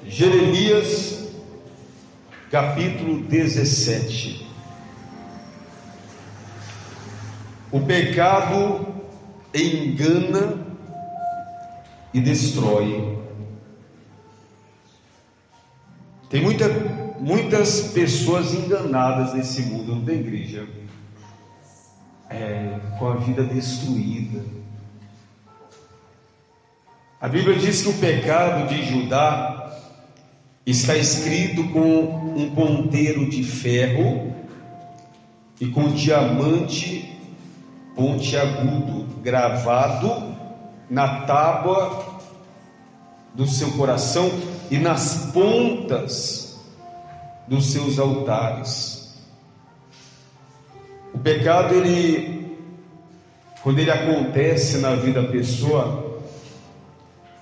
Jeremias, capítulo 17. O pecado engana e destrói. Tem muitas pessoas enganadas nesse mundo, não tem, igreja? Com a vida destruída. A Bíblia diz que o pecado de Judá está escrito com um ponteiro de ferro e com diamante pontiagudo gravado na tábua do seu coração e nas pontas dos seus altares. O pecado, quando ele acontece na vida da pessoa,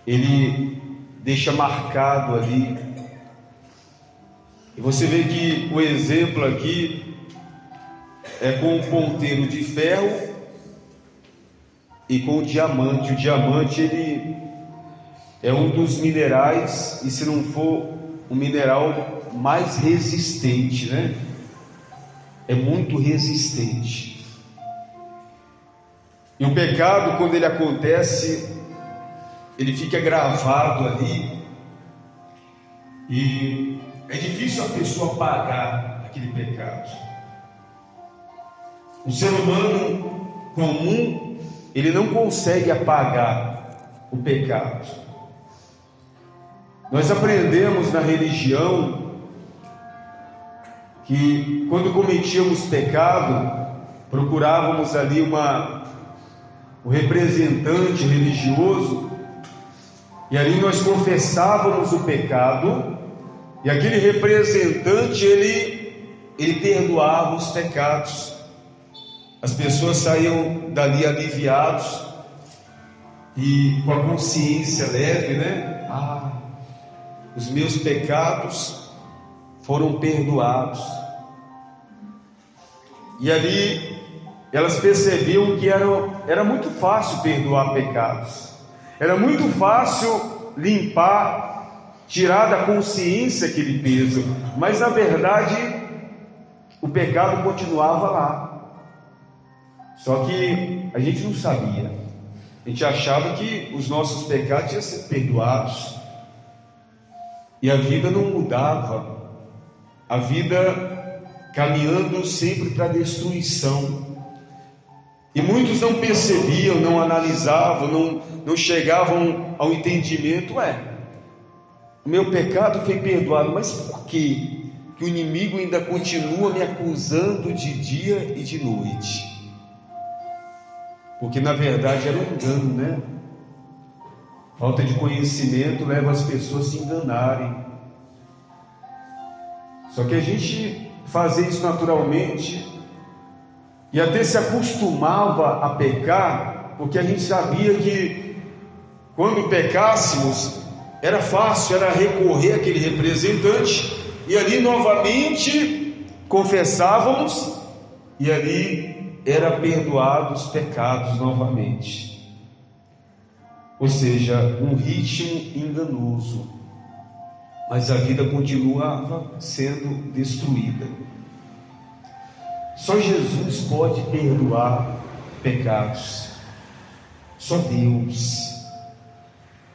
ele deixa marcado ali. E você vê que o exemplo aqui é com um ponteiro de ferro e com o diamante. O diamante, ele é um dos minerais, e se não for o mineral mais resistente, né? É muito resistente. E o pecado, quando ele acontece, ele fica gravado ali, e é difícil a pessoa apagar aquele pecado. O ser humano comum, ele não consegue apagar o pecado. Nós aprendemos na religião que quando cometíamos pecado, procurávamos ali um representante religioso, e ali nós confessávamos o pecado, e aquele representante ele perdoava os pecados. As pessoas saíam dali aliviados e com a consciência leve, né? Os meus pecados foram perdoados. E ali elas percebiam que era muito fácil perdoar pecados, era muito fácil limpar, tirar da consciência aquele peso, mas na verdade o pecado continuava lá. Só que a gente não sabia, a gente achava que os nossos pecados iam ser perdoados, e a vida não mudava, a vida caminhando sempre para a destruição. E muitos não percebiam, não analisavam, não chegavam ao entendimento. O meu pecado foi perdoado, mas por quê que o inimigo ainda continua me acusando de dia e de noite? Porque na verdade era um engano, né? Falta de conhecimento leva as pessoas a se enganarem. Só que a gente fazia isso naturalmente e até se acostumava a pecar, porque a gente sabia que quando pecássemos era fácil, era recorrer àquele representante, e ali novamente confessávamos, e ali era perdoado os pecados novamente. Ou seja, um ritmo enganoso, mas a vida continuava sendo destruída. Só Jesus pode perdoar pecados, só Deus.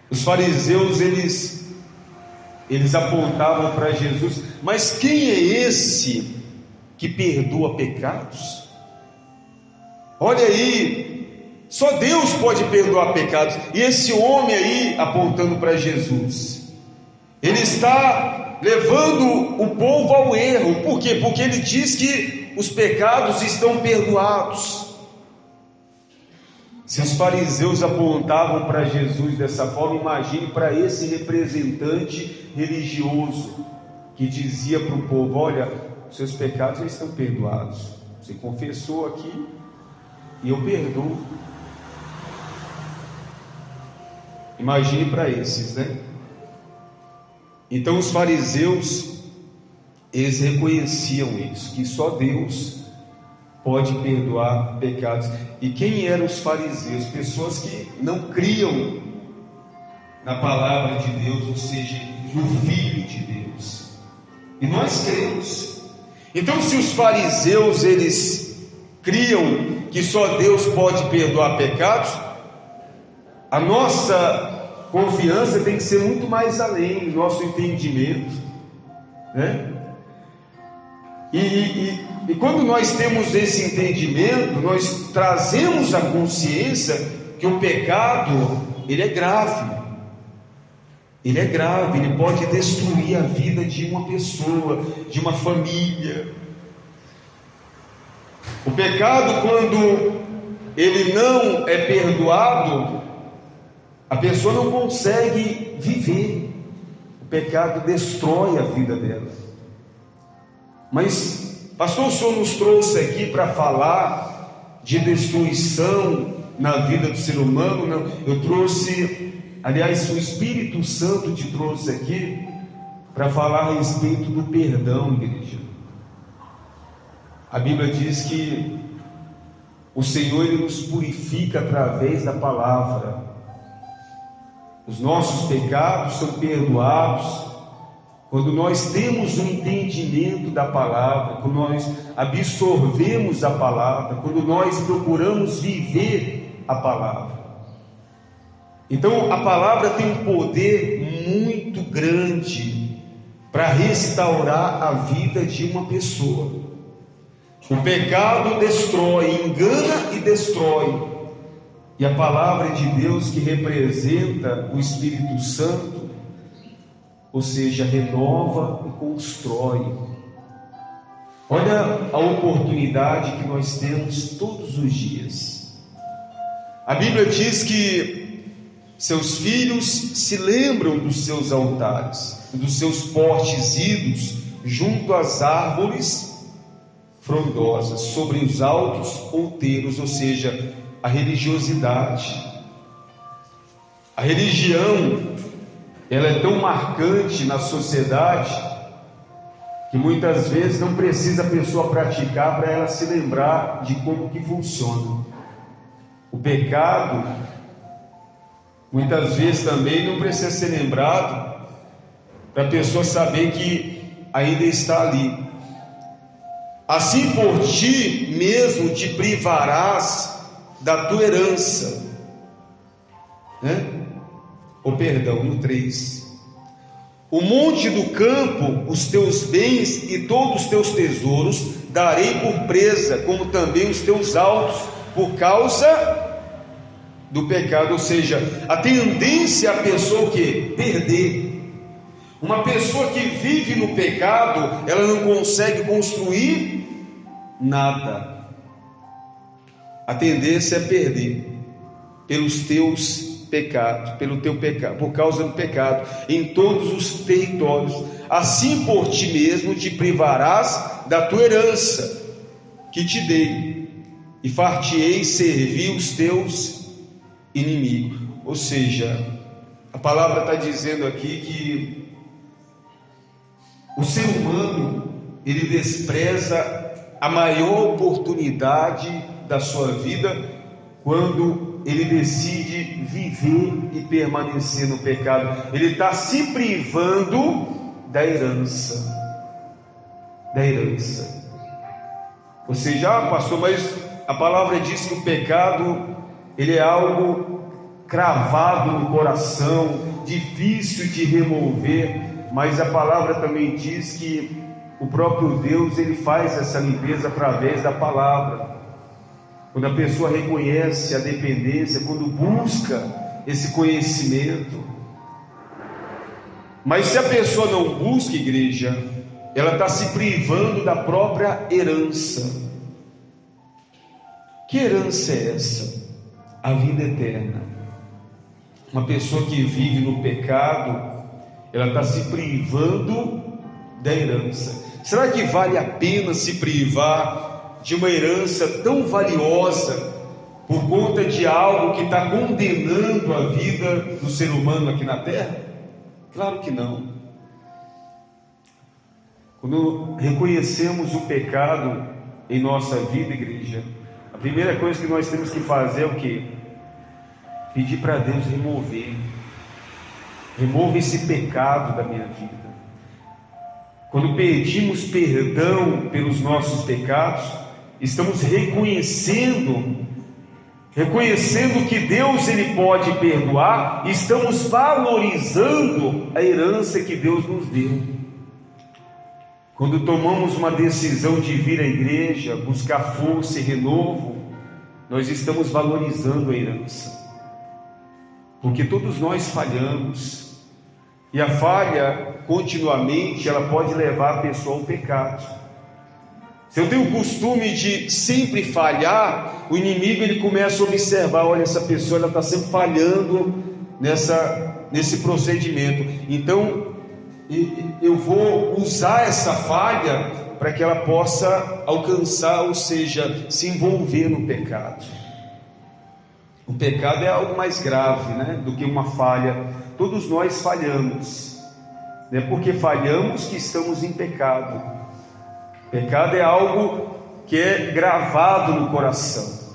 Os fariseus, eles apontavam para Jesus: mas quem é esse que perdoa pecados? Olha aí, só Deus pode perdoar pecados. E esse homem aí, apontando para Jesus, ele está levando o povo ao erro. Por quê? Porque ele diz que os pecados estão perdoados. Se os fariseus apontavam para Jesus dessa forma, imagine para esse representante religioso que dizia para o povo: olha, seus pecados já estão perdoados, você confessou aqui e eu perdoo. Imagine para esses, né? Então os fariseus, eles reconheciam isso, que só Deus pode perdoar pecados. E quem eram os fariseus? Pessoas que não criam na palavra de Deus, ou seja, do Filho de Deus. E nós cremos. Então, se os fariseus eles criam que só Deus pode perdoar pecados, a nossa confiança tem que ser muito mais além, nosso entendimento, né? E quando nós temos esse entendimento, nós trazemos a consciência que o pecado, ele é grave. Ele é grave, ele pode destruir a vida de uma pessoa, de uma família. O pecado, quando ele não é perdoado, a pessoa não consegue viver. O pecado destrói a vida dela. Mas, pastor, o senhor nos trouxe aqui para falar de destruição na vida do ser humano? Não, eu trouxe... Aliás, o Espírito Santo te trouxe aqui para falar a respeito do perdão, igreja. A Bíblia diz que o Senhor ele nos purifica através da palavra. Os nossos pecados são perdoados quando nós temos o entendimento da palavra, quando nós absorvemos a palavra, quando nós procuramos viver a palavra. Então a palavra tem um poder muito grande para restaurar a vida de uma pessoa. O pecado destrói, engana e destrói. E a palavra de Deus, que representa o Espírito Santo, ou seja, renova e constrói. Olha a oportunidade que nós temos todos os dias. A Bíblia diz que seus filhos se lembram dos seus altares, dos seus postes idos, junto às árvores frondosas, sobre os altos outeiros, ou seja, a religiosidade. A religião, ela é tão marcante na sociedade, que muitas vezes não precisa a pessoa praticar para ela se lembrar de como que funciona. O pecado, muitas vezes também não precisa ser lembrado para a pessoa saber que ainda está ali. Assim por ti mesmo te privarás da tua herança, né? No 3. O monte do campo, os teus bens e todos os teus tesouros darei por presa, como também os teus altos, por causa do pecado. Ou seja, a tendência a pessoa que perder. Uma pessoa que vive no pecado, ela não consegue construir nada. A tendência é perder pelos teus pecados, pelo teu pecado, por causa do pecado, em todos os territórios. Assim por ti mesmo te privarás da tua herança que te dei, e far-te-ei servir os teus inimigos. Ou seja, a palavra está dizendo aqui que o ser humano, ele despreza a maior oportunidade da sua vida quando ele decide viver e permanecer no pecado. Ele está se privando da herança. Você já, pastor, mas a palavra diz que o pecado, ele é algo cravado no coração, difícil de remover, mas a palavra também diz que o próprio Deus, ele faz essa limpeza através da palavra. Quando a pessoa reconhece a dependência, quando busca esse conhecimento. Mas se a pessoa não busca, igreja, ela está se privando da própria herança. Que herança é essa? A vida eterna. Uma pessoa que vive no pecado, ela está se privando da herança. Será que vale a pena se privar de uma herança tão valiosa por conta de algo que está condenando a vida do ser humano aqui na terra? Claro que não. Quando reconhecemos o pecado em nossa vida, igreja, a primeira coisa que nós temos que fazer é o quê? Pedir para Deus remover. remova esse pecado da minha vida. Quando pedimos perdão pelos nossos pecados, estamos reconhecendo que Deus ele pode perdoar, e estamos valorizando a herança que Deus nos deu. Quando tomamos uma decisão de vir à igreja, buscar força e renovo, nós estamos valorizando a herança, porque todos nós falhamos, e a falha continuamente ela pode levar a pessoa ao pecado. Se eu tenho o costume de sempre falhar, o inimigo ele começa a observar: olha, essa pessoa ela está sempre falhando nesse procedimento, então eu vou usar essa falha para que ela possa alcançar, ou seja, se envolver no pecado. O pecado é algo mais grave, né, do que uma falha. Todos nós falhamos, não é porque falhamos que estamos em pecado. Pecado é algo que é gravado no coração,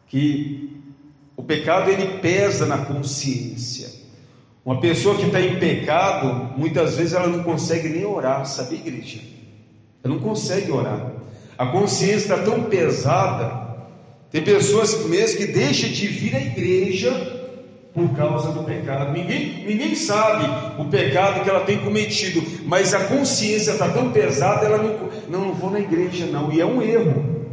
que o pecado ele pesa na consciência. Uma pessoa que está em pecado, muitas vezes ela não consegue nem orar, sabe, igreja? Ela não consegue orar. A consciência está tão pesada. Tem pessoas mesmo que deixam de vir à igreja por causa do pecado. Ninguém sabe o pecado que ela tem cometido, mas a consciência está tão pesada, ela não vou na igreja não, e é um erro,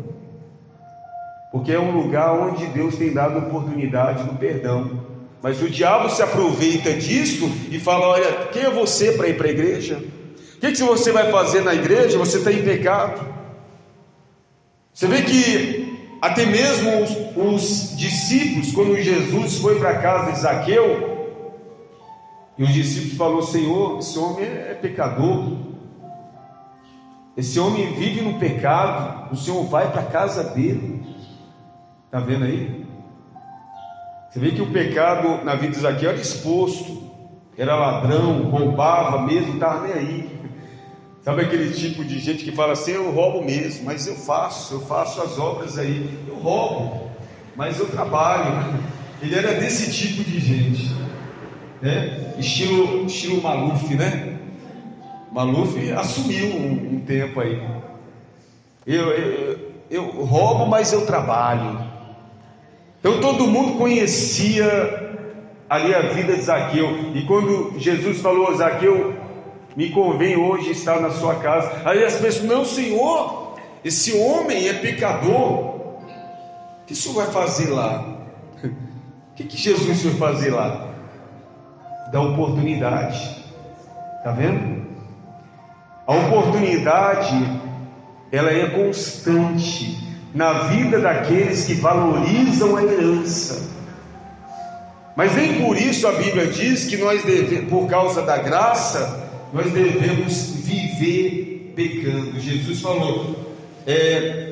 porque é um lugar onde Deus tem dado oportunidade do perdão, mas o diabo se aproveita disso e fala: olha, quem é você para ir para a igreja? O que você vai fazer na igreja? Você está em pecado. Você vê que até mesmo os discípulos, quando Jesus foi para a casa de Zaqueu, e os discípulos falaram: Senhor, esse homem é pecador, esse homem vive no pecado, o Senhor vai para a casa dele. Está vendo aí? Você vê que o pecado na vida de Zaqueu era exposto, era ladrão, roubava mesmo, não estava nem aí. Sabe aquele tipo de gente que fala assim: eu roubo mesmo, mas eu faço as obras aí, eu roubo, mas eu trabalho. Ele era desse tipo de gente, né? Estilo Maluf, né? Maluf assumiu um tempo aí. Eu roubo, mas eu trabalho. Então todo mundo conhecia ali a vida de Zaqueu, e quando Jesus falou: Zaqueu, me convém hoje estar na sua casa. Aí as pessoas: não, Senhor, esse homem é pecador, o que o Senhor vai fazer lá? O que Jesus foi fazer lá? Dar oportunidade. Está vendo? A oportunidade ela é constante na vida daqueles que valorizam a herança. Mas nem por isso a Bíblia diz que nós devemos, por causa da graça, nós devemos viver pecando. Jesus falou: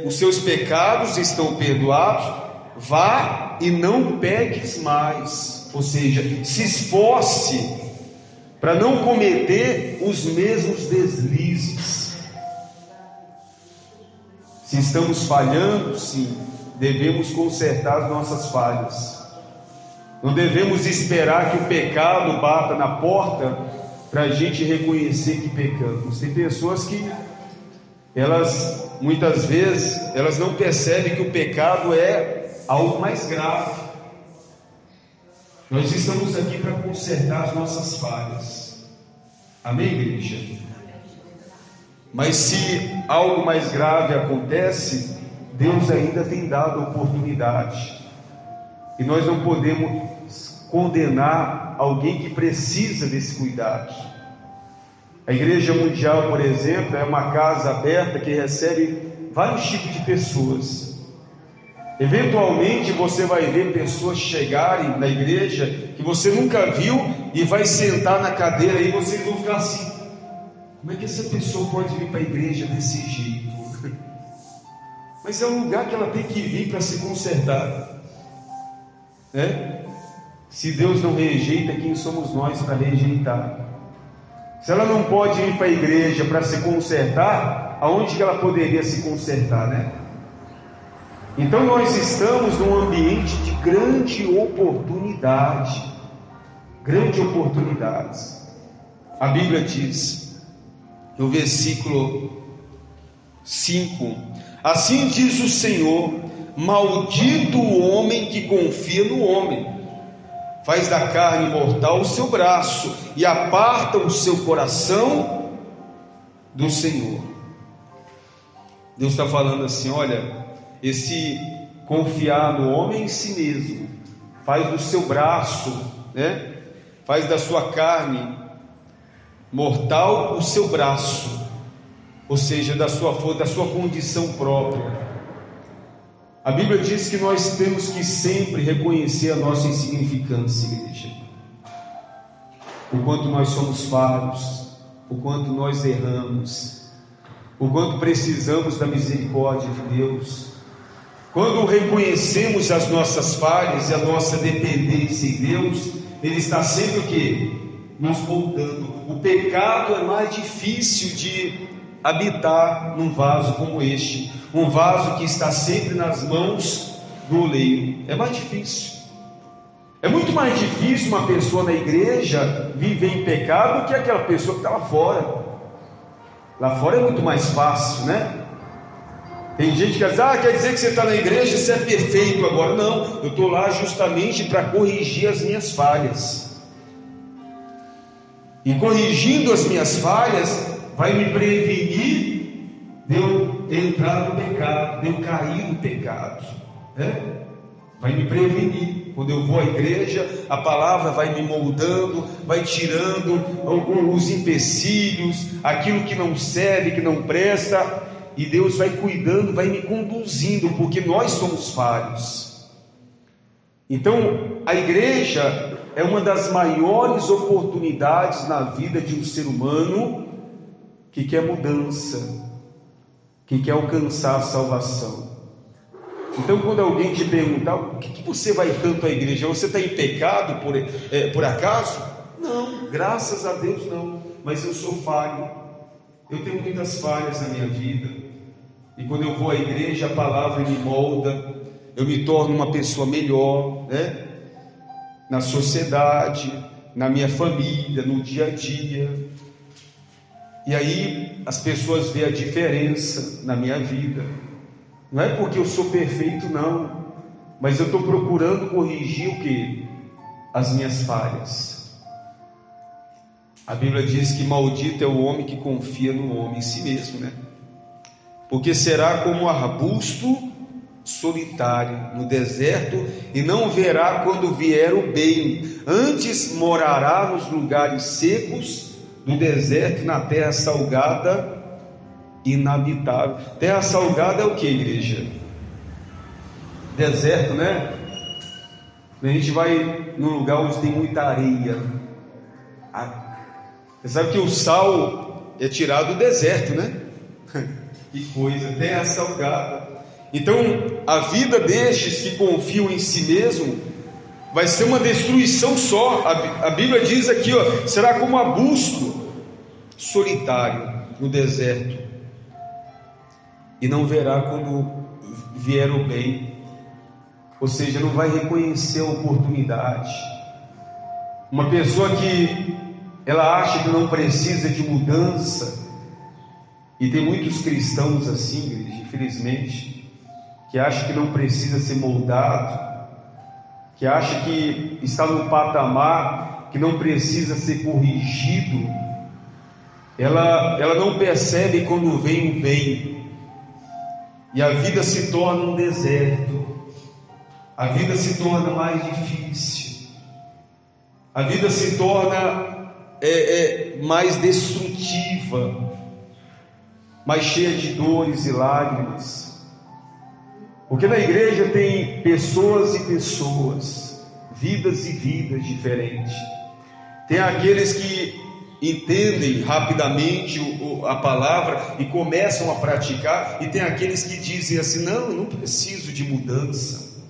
os seus pecados estão perdoados, vá e não peques mais. Ou seja, se esforce para não cometer os mesmos deslizes. Se estamos falhando, sim, devemos consertar as nossas falhas. Não devemos esperar que o pecado bata na porta para a gente reconhecer que pecamos. Tem pessoas que muitas vezes elas não percebem que o pecado é algo mais grave. Nós estamos aqui para consertar as nossas falhas. Amém, igreja? Mas se algo mais grave acontece, Deus ainda tem dado oportunidade, e nós não podemos condenar alguém que precisa desse cuidado. A Igreja Mundial, por exemplo, é uma casa aberta que recebe vários tipos de pessoas. Eventualmente você vai ver pessoas chegarem na igreja que você nunca viu e vai sentar na cadeira e vocês vão ficar assim: como é que essa pessoa pode vir para a igreja desse jeito? Mas é um lugar que ela tem que vir para se consertar, né? Se Deus não rejeita, quem somos nós para rejeitar? Se ela não pode ir para a igreja para se consertar, aonde que ela poderia se consertar, né? Então nós estamos num ambiente de grande oportunidade. grande oportunidade. A Bíblia diz, no versículo 5: assim diz o Senhor: maldito o homem que confia no homem, faz da carne mortal o seu braço e aparta o seu coração do Senhor. Deus está falando assim: olha, esse confiar no homem em si mesmo, faz do seu braço, faz da sua carne mortal o seu braço, ou seja, da sua condição própria. A Bíblia diz que nós temos que sempre reconhecer a nossa insignificância, igreja. O quanto nós somos falhos, o quanto nós erramos, o quanto precisamos da misericórdia de Deus. Quando reconhecemos as nossas falhas e a nossa dependência em Deus, Ele está sempre o quê? Nos moldando. O pecado é mais difícil de habitar num vaso como este, um vaso que está sempre nas mãos do oleiro. É mais difícil. É muito mais difícil uma pessoa na igreja viver em pecado do que aquela pessoa que está lá fora. Lá fora é muito mais fácil, né? Tem gente que diz: quer dizer que você está na igreja, você é perfeito agora. Não, eu estou lá justamente para corrigir as minhas falhas. E corrigindo as minhas falhas, vai me prevenir de eu entrar no pecado, de eu cair no pecado, vai me prevenir. Quando eu vou à igreja, a palavra vai me moldando, vai tirando os empecilhos, aquilo que não serve, que não presta, e Deus vai cuidando, vai me conduzindo, porque nós somos falhos. Então, a igreja é uma das maiores oportunidades na vida de um ser humano que quer mudança, que quer alcançar a salvação. Então, quando alguém te perguntar: o que você vai tanto à igreja? Você está em pecado por acaso? Não, graças a Deus não, mas eu sou falho, eu tenho muitas falhas na minha vida, e quando eu vou à igreja, a palavra me molda, eu me torno uma pessoa melhor, na sociedade, na minha família, no dia a dia. E aí as pessoas veem a diferença na minha vida. Não é porque eu sou perfeito, não, mas eu estou procurando corrigir o quê? As minhas falhas. A Bíblia diz que maldito é o homem que confia no homem em si mesmo, porque será como um arbusto solitário no deserto e não verá quando vier o bem, antes morará nos lugares secos do deserto, na terra salgada, inabitável. Terra salgada é o que, igreja? Deserto, A gente vai num lugar onde tem muita areia. Você sabe que o sal é tirado do deserto, Que coisa, terra salgada. Então, a vida destes que confiam em si mesmo vai ser uma destruição só. A Bíblia diz aqui, será como um arbusto solitário no deserto, e não verá quando vier o bem, ou seja, não vai reconhecer a oportunidade. Uma pessoa que ela acha que não precisa de mudança, e tem muitos cristãos assim, igreja, infelizmente, que acha que não precisa ser moldado, que acha que está num patamar que não precisa ser corrigido. Ela não percebe quando vem o bem, e a vida se torna um deserto, a vida se torna mais difícil, a vida se torna mais destrutiva, mais cheia de dores e lágrimas, porque na igreja tem pessoas e pessoas, vidas e vidas diferentes. Tem aqueles que entendem rapidamente a palavra e começam a praticar, e tem aqueles que dizem assim: não, eu não preciso de mudança,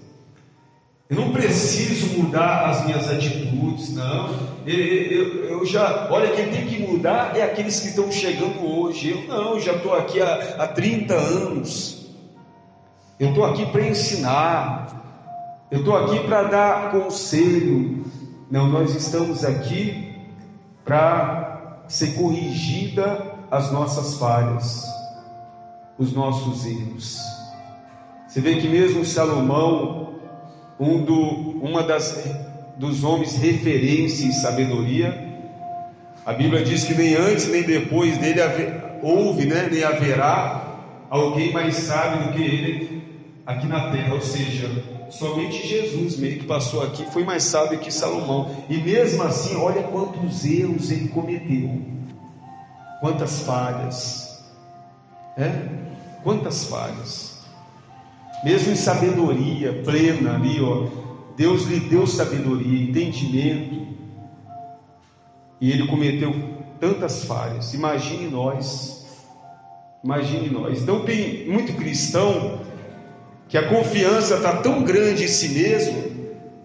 eu não preciso mudar as minhas atitudes, não, eu já, olha, quem tem que mudar é aqueles que estão chegando hoje. Eu não, já estou aqui há 30 anos, eu estou aqui para ensinar, eu estou aqui para dar conselho, Não, nós estamos aqui para ser corrigida as nossas falhas, os nossos erros. Você vê que mesmo Salomão, dos homens referência em sabedoria, a Bíblia diz que nem antes nem depois dele houve, nem haverá alguém mais sábio do que ele aqui na terra. Ou seja, somente Jesus mesmo que passou aqui foi mais sábio que Salomão. E mesmo assim, olha quantos erros ele cometeu, quantas falhas, quantas falhas. Mesmo em sabedoria plena ali, Deus lhe deu sabedoria, entendimento, e ele cometeu tantas falhas. Imagine nós. Então tem muito cristão que a confiança está tão grande em si mesmo,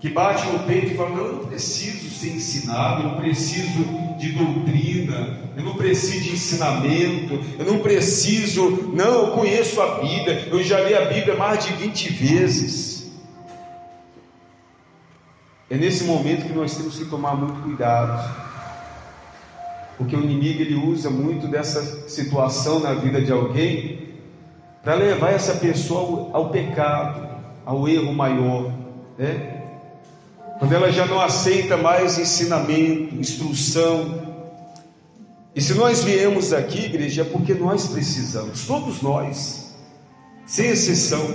que bate no peito e fala: não, eu não preciso ser ensinado, eu não preciso de doutrina, eu não preciso de ensinamento, eu conheço a Bíblia, eu já li a Bíblia mais de 20 vezes. É nesse momento que nós temos que tomar muito cuidado, porque o inimigo ele usa muito dessa situação na vida de alguém para levar essa pessoa ao pecado, ao erro maior, Quando ela já não aceita mais ensinamento, instrução. E se nós viemos aqui, igreja, é porque nós precisamos, todos nós, sem exceção.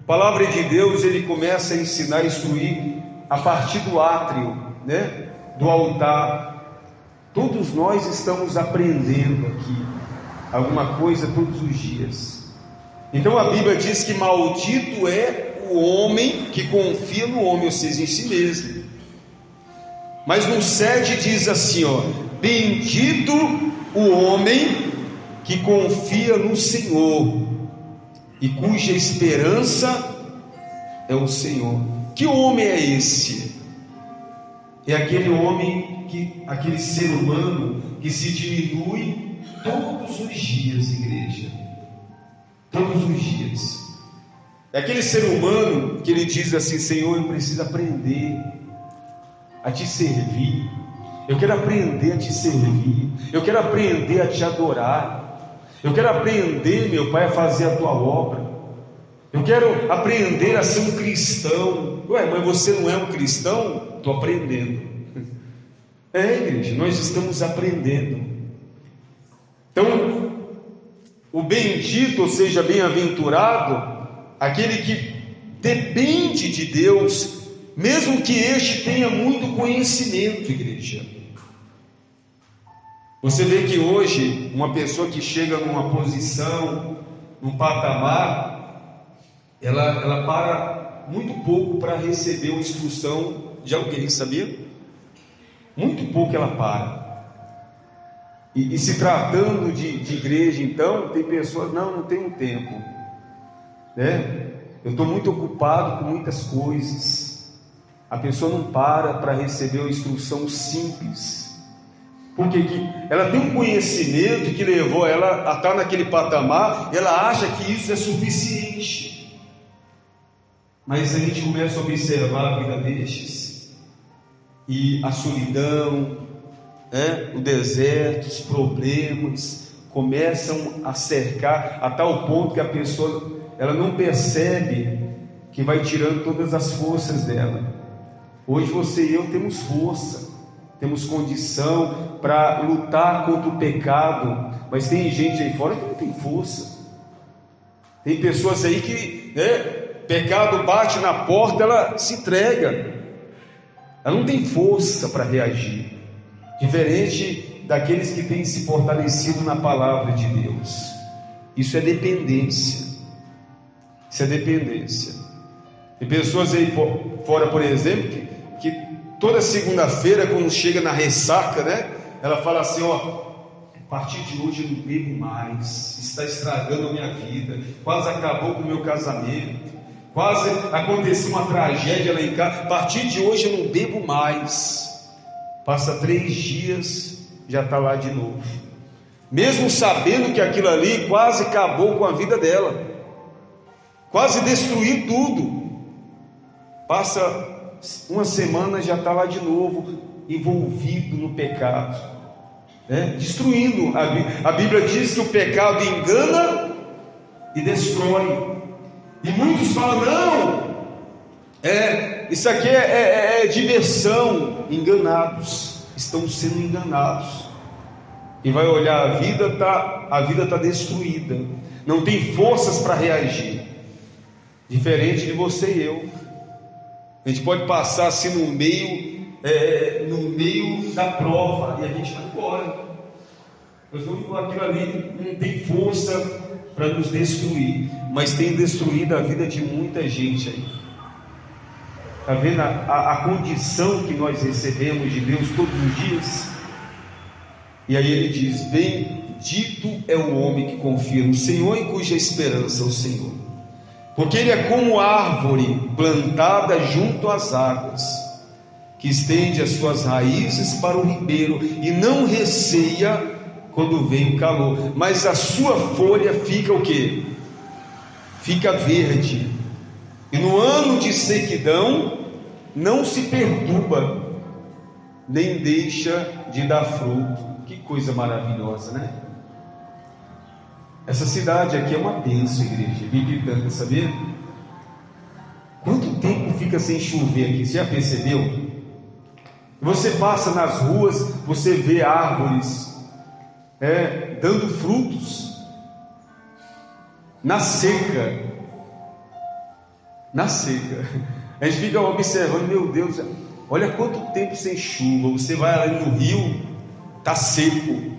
A palavra de Deus, ele começa a ensinar, a instruir a partir do átrio, do altar. Todos nós estamos aprendendo aqui alguma coisa todos os dias. Então a Bíblia diz que maldito é o homem que confia no homem, ou seja, em si mesmo. Mas no 7 diz assim, bendito o homem que confia no Senhor e cuja esperança é o Senhor. Que homem é esse? É aquele homem, aquele ser humano que se diminui todos os dias, igreja. Todos os dias. É aquele ser humano que ele diz assim: Senhor, eu preciso aprender a te servir. Eu quero aprender a te servir. Eu quero aprender a te adorar. Eu quero aprender, meu Pai, a fazer a tua obra. Eu quero aprender a ser um cristão. Mas você não é um cristão? Estou aprendendo. Igreja, nós estamos aprendendo. Então, o bendito, ou seja, bem-aventurado, aquele que depende de Deus, mesmo que este tenha muito conhecimento, igreja. Você vê que hoje, uma pessoa que chega numa posição, num patamar, ela para muito pouco para receber uma instrução de alguém, sabia? Muito pouco ela para. E se tratando de igreja, então, tem pessoas: não tenho tempo, eu estou muito ocupado com muitas coisas. A pessoa não para receber uma instrução simples, porque ela tem um conhecimento que levou ela a estar naquele patamar, e ela acha que isso é suficiente. Mas a gente começa a observar a vida destes, e a solidão, o deserto, os problemas começam a cercar, a tal ponto que a pessoa ela não percebe que vai tirando todas as forças dela. Hoje você e eu temos força, temos condição para lutar contra o pecado, mas tem gente aí fora que não tem força. Tem pessoas aí que pecado bate na porta, ela se entrega, ela não tem força para reagir, diferente daqueles que têm se fortalecido na palavra de Deus. Isso é dependência. Isso é dependência. Tem pessoas aí fora, por exemplo, que toda segunda-feira, quando chega na ressaca, ela fala assim: a partir de hoje eu não bebo mais, está estragando a minha vida, quase acabou com o meu casamento, quase aconteceu uma tragédia lá em casa, a partir de hoje eu não bebo mais. Passa 3 dias, já está lá de novo, mesmo sabendo que aquilo ali quase acabou com a vida dela, quase destruiu tudo. Passa uma semana já está lá de novo, envolvido no pecado, destruindo. A Bíblia diz que o pecado engana e destrói. E muitos falam: não, isso aqui é diversão. Enganados, estão sendo enganados. E vai olhar, a vida está destruída, não tem forças para reagir. Diferente de você e eu, a gente pode passar assim no meio da prova, e a gente vai embora. Nós vamos com aquilo ali, não tem força para nos destruir, mas tem destruído a vida de muita gente aí. Está vendo a condição que nós recebemos de Deus todos os dias? E aí ele diz: bendito é o homem que confia no Senhor e cuja esperança é o Senhor, porque ele é como árvore plantada junto às águas, que estende as suas raízes para o ribeiro e não receia quando vem o calor, mas a sua folha fica o quê? Fica verde, e no ano de sequidão não se perturba, nem deixa de dar fruto. Que coisa maravilhosa, né? Essa cidade aqui é uma bênção, igreja, bíblica, sabia? Quanto tempo fica sem chover aqui? Você já percebeu? Você passa nas ruas, você vê árvores dando frutos na seca. A gente fica observando: meu Deus, olha quanto tempo sem chuva. Você vai ali no rio, está seco,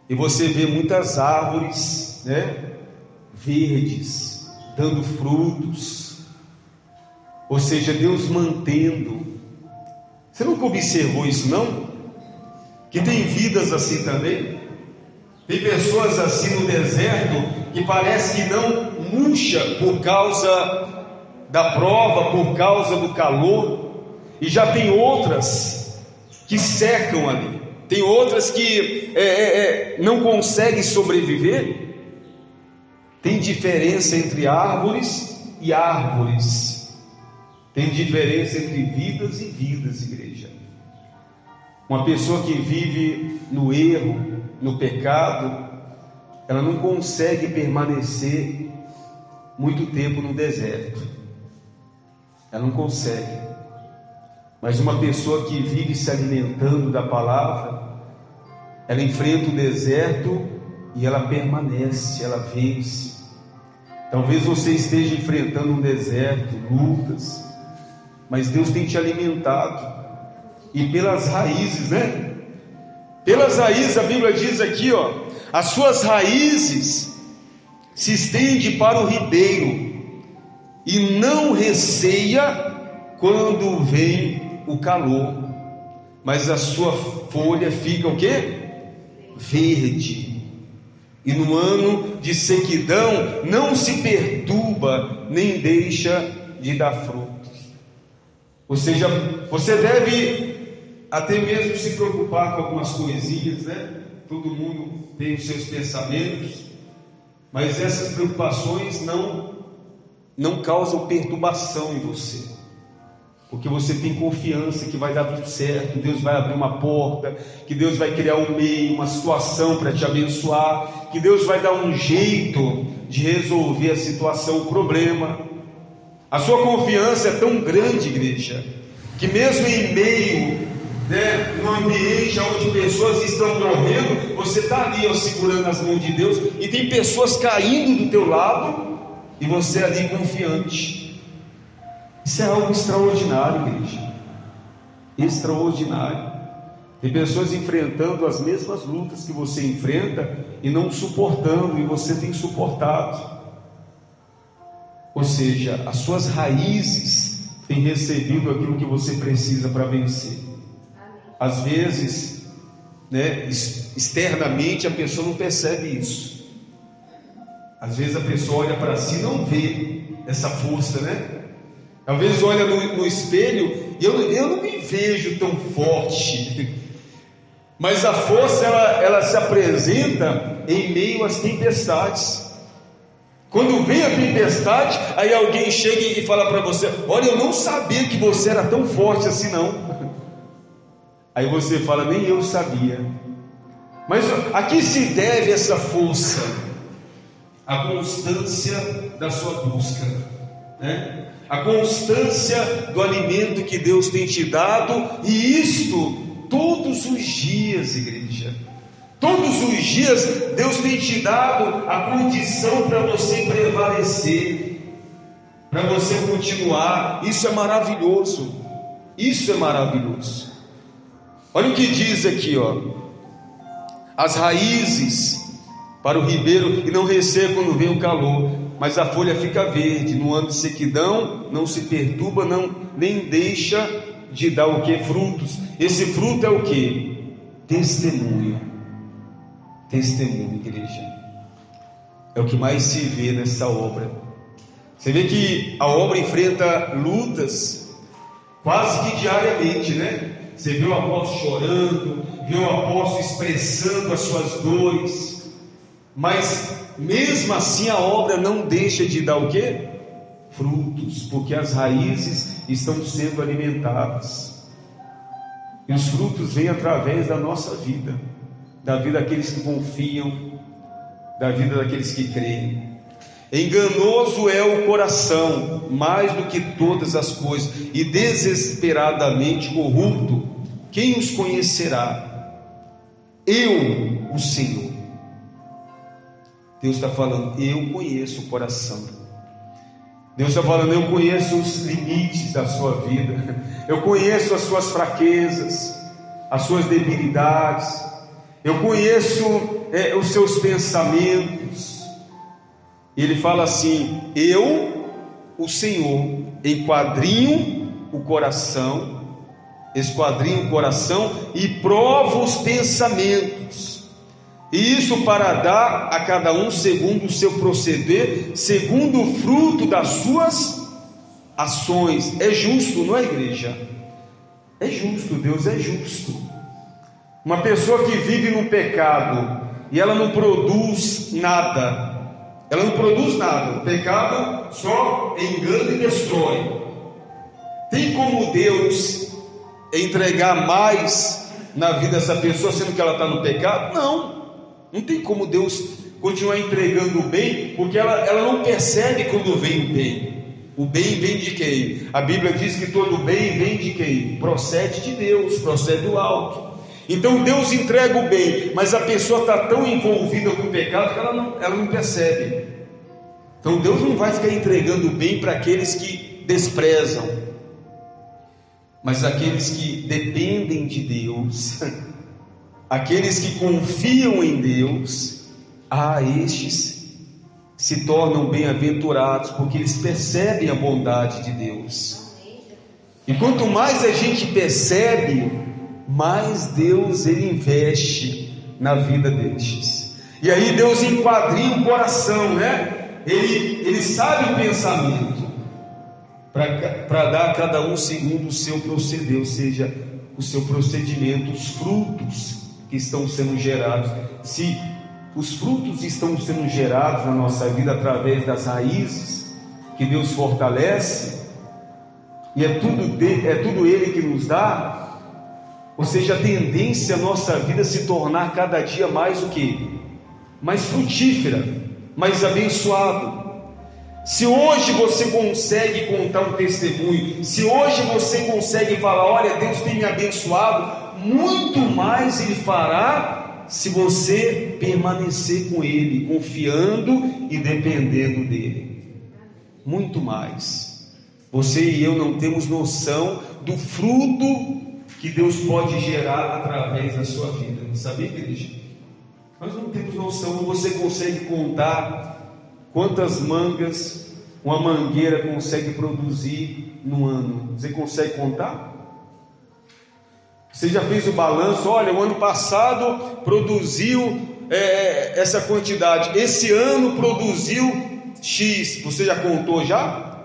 e você vê muitas árvores verdes, dando frutos, ou seja, Deus mantendo. Você nunca observou isso, não? Que tem vidas assim também. Tem pessoas assim no deserto que parece que não murcha por causa da prova, por causa do calor, e já tem outras que secam ali, tem outras que não conseguem sobreviver. Tem diferença entre árvores e árvores, tem diferença entre vidas e vidas, igreja. Uma pessoa que vive no erro, no pecado, ela não consegue permanecer muito tempo no deserto, ela não consegue. Mas uma pessoa que vive se alimentando da palavra, ela enfrenta o deserto e ela permanece, ela vence. Talvez você esteja enfrentando um deserto, lutas, mas Deus tem te alimentado, e pelas raízes, pelas raízes, a Bíblia diz aqui, as suas raízes se estendem para o ribeiro, e não receia quando vem o calor, mas a sua folha fica o quê? Verde, e no ano de sequidão não se perturba, nem deixa de dar frutos. Ou seja, você deve até mesmo se preocupar com algumas coisinhas, todo mundo tem os seus pensamentos, mas essas preocupações não causam perturbação em você, porque você tem confiança que vai dar tudo certo, Deus vai abrir uma porta, que Deus vai criar um meio, uma situação para te abençoar, que Deus vai dar um jeito de resolver a situação, o problema. A sua confiança é tão grande, igreja, que mesmo em meio, no ambiente onde pessoas estão morrendo, você está ali segurando as mãos de Deus, e tem pessoas caindo do teu lado, e você ali confiante. Isso é algo extraordinário, igreja, extraordinário. Tem pessoas enfrentando as mesmas lutas que você enfrenta e não suportando, e você tem suportado. Ou seja, as suas raízes têm recebido aquilo que você precisa para vencer. Às vezes, externamente a pessoa não percebe isso. Às vezes a pessoa olha para si e não vê essa força, Talvez olha no espelho e eu não me vejo tão forte. Mas a força ela se apresenta em meio às tempestades. Quando vem a tempestade, aí alguém chega e fala para você: olha, eu não sabia que você era tão forte assim não. Aí você fala: nem eu sabia. Mas a que se deve essa força? A constância da sua busca, né? A constância do alimento que Deus tem te dado, e isto todos os dias, igreja. Todos os dias Deus tem te dado a condição para você prevalecer, para você continuar. Isso é maravilhoso. Isso é maravilhoso. Olha o que diz aqui, ó: as raízes para o ribeiro e não resseca quando vem o calor, mas a folha fica verde. No ano de sequidão não se perturba, nem deixa de dar o que? Frutos. Esse fruto é o que? Testemunho. Testemunho, igreja. É o que mais se vê nessa obra. Você vê que a obra enfrenta lutas quase que diariamente, né? Você vê o apóstolo chorando, vê o apóstolo expressando as suas dores, mas mesmo assim a obra não deixa de dar o quê? Frutos, porque as raízes estão sendo alimentadas. E os frutos vêm através da nossa vida, da vida daqueles que confiam, da vida daqueles que creem. Enganoso é o coração, mais do que todas as coisas, e desesperadamente corrupto. Quem os conhecerá? Eu, o Senhor. Deus está falando: eu conheço o coração. Deus está falando: eu conheço os limites da sua vida, eu conheço as suas fraquezas, as suas debilidades, eu conheço os seus pensamentos. Ele fala assim: eu, o Senhor, esquadrinho o coração e provo os pensamentos, e isso para dar a cada um segundo o seu proceder, segundo o fruto das suas ações. É justo, não é, igreja? É justo, Deus é justo. Uma pessoa que vive no pecado e ela não produz nada, o pecado só engana e destrói. Tem como Deus entregar mais na vida dessa pessoa, sendo que ela está no pecado? Não tem como Deus continuar entregando o bem, porque ela não percebe quando vem o bem. O bem vem de quem? A Bíblia diz que todo bem vem de quem? Procede de Deus, procede do alto. Então Deus entrega o bem, mas a pessoa está tão envolvida com o pecado que ela não percebe. Então Deus não vai ficar entregando o bem para aqueles que desprezam, mas aqueles que dependem de Deus, aqueles que confiam em Deus, estes se tornam bem-aventurados, porque eles percebem a bondade de Deus. E quanto mais a gente percebe, mais Deus ele investe na vida destes. E aí Deus enquadrinha o coração, né? Ele sabe o pensamento, para dar a cada um segundo o seu proceder, ou seja, o seu procedimento, os frutos que estão sendo gerados. Se os frutos estão sendo gerados na nossa vida através das raízes que Deus fortalece, e é tudo Ele que nos dá, ou seja, a tendência a nossa vida se tornar cada dia mais o quê? Mais frutífera, mais abençoado. Se hoje você consegue contar um testemunho, se hoje você consegue falar: olha, Deus tem me abençoado, muito mais Ele fará se você permanecer com Ele, confiando e dependendo dEle. Muito mais. Você e eu não temos noção do fruto que Deus pode gerar através da sua vida. Sabia, igreja? Nós não temos noção. Você consegue contar quantas mangas uma mangueira consegue produzir no ano? Você consegue contar? Você já fez o balanço? Olha, o ano passado produziu essa quantidade, esse ano produziu X. Você já contou já?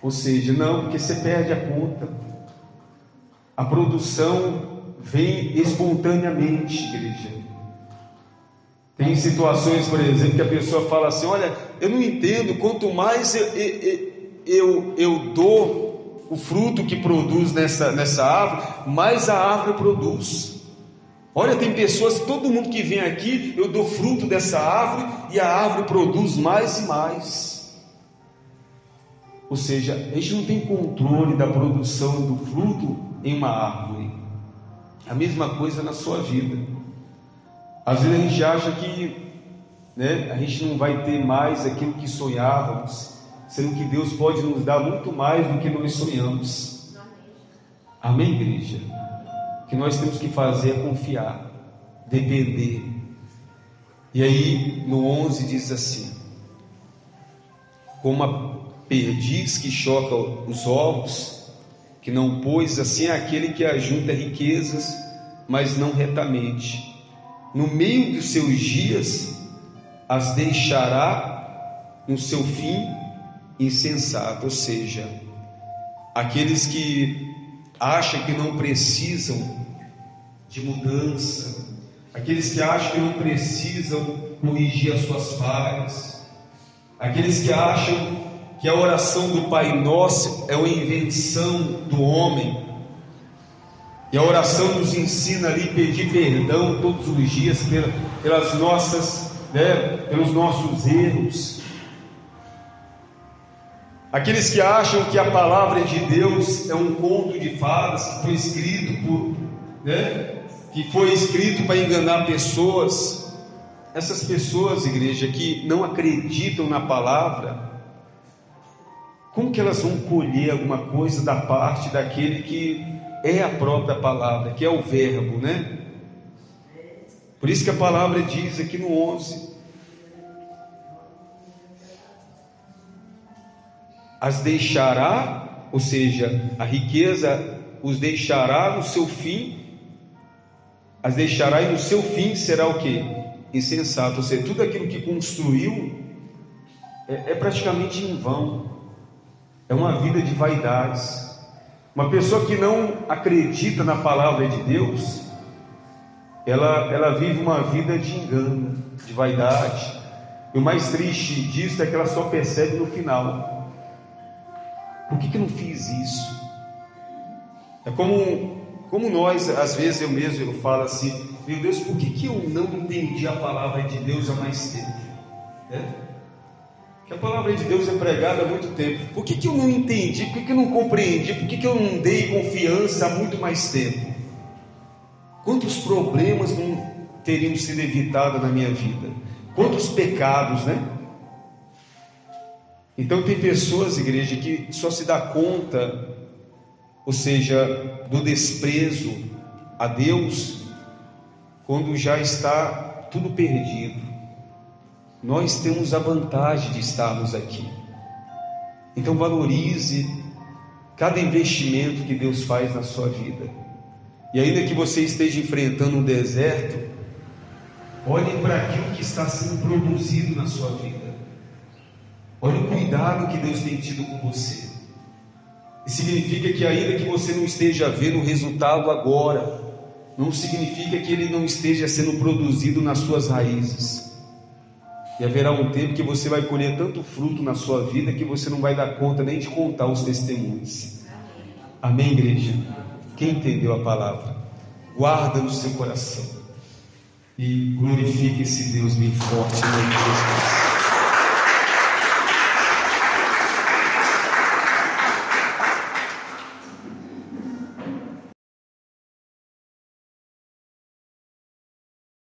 Ou seja, não, porque você perde a conta. A produção vem espontaneamente, igreja. Tem situações, por exemplo, que a pessoa fala assim: olha, eu não entendo, quanto mais eu dou o fruto que produz nessa árvore, mais a árvore produz. Olha, tem pessoas, todo mundo que vem aqui, eu dou fruto dessa árvore e a árvore produz mais e mais. Ou seja, a gente não tem controle da produção do fruto em uma árvore. A mesma coisa na sua vida. Às vezes a gente acha que, a gente não vai ter mais aquilo que sonhávamos, sendo que Deus pode nos dar muito mais do que nós sonhamos. Amém, igreja? O que nós temos que fazer é confiar, depender. E aí no 11 diz assim: como a perdiz que choca os ovos, que não pôs, assim é aquele que ajunta riquezas, mas não retamente. No meio dos seus dias as deixará no seu fim insensato. Ou seja, aqueles que acham que não precisam de mudança, aqueles que acham que não precisam corrigir as suas falhas, aqueles que acham que a oração do Pai Nosso é uma invenção do homem, e a oração nos ensina ali a pedir perdão todos os dias pelas nossas, pelos nossos erros. Aqueles que acham que a palavra de Deus é um conto de fadas que foi escrito para enganar pessoas. Essas pessoas, igreja, que não acreditam na palavra, como que elas vão colher alguma coisa da parte daquele que é a própria palavra, que é o verbo, Por isso que a palavra diz aqui no 11: as deixará, ou seja, a riqueza os deixará no seu fim, as deixará e no seu fim será o quê? Insensato. Ou seja, tudo aquilo que construiu é praticamente em vão, é uma vida de vaidades. Uma pessoa que não acredita na palavra de Deus, ela vive uma vida de engano, de vaidade, e o mais triste disso é que ela só percebe no final: por que eu não fiz isso? É como nós, às vezes eu mesmo falo assim: meu Deus, por que eu não entendi a palavra de Deus há mais tempo? Que a palavra de Deus é pregada há muito tempo. Por que eu não entendi? Por que eu não compreendi? Por que eu não dei confiança há muito mais tempo? Quantos problemas não teriam sido evitados na minha vida? Quantos pecados, Então tem pessoas, igreja, que só se dá conta, ou seja, do desprezo a Deus, quando já está tudo perdido. Nós temos a vantagem de estarmos aqui. Então valorize cada investimento que Deus faz na sua vida. E ainda que você esteja enfrentando um deserto, olhe para aquilo que está sendo produzido na sua vida. Olhe o cuidado que Deus tem tido com você. Isso significa que ainda que você não esteja vendo o resultado agora, não significa que ele não esteja sendo produzido nas suas raízes. E haverá um tempo que você vai colher tanto fruto na sua vida que você não vai dar conta nem de contar os testemunhos. Amém, igreja? Quem entendeu a palavra, guarda no seu coração e glorifique esse Deus bem forte em nome de Jesus.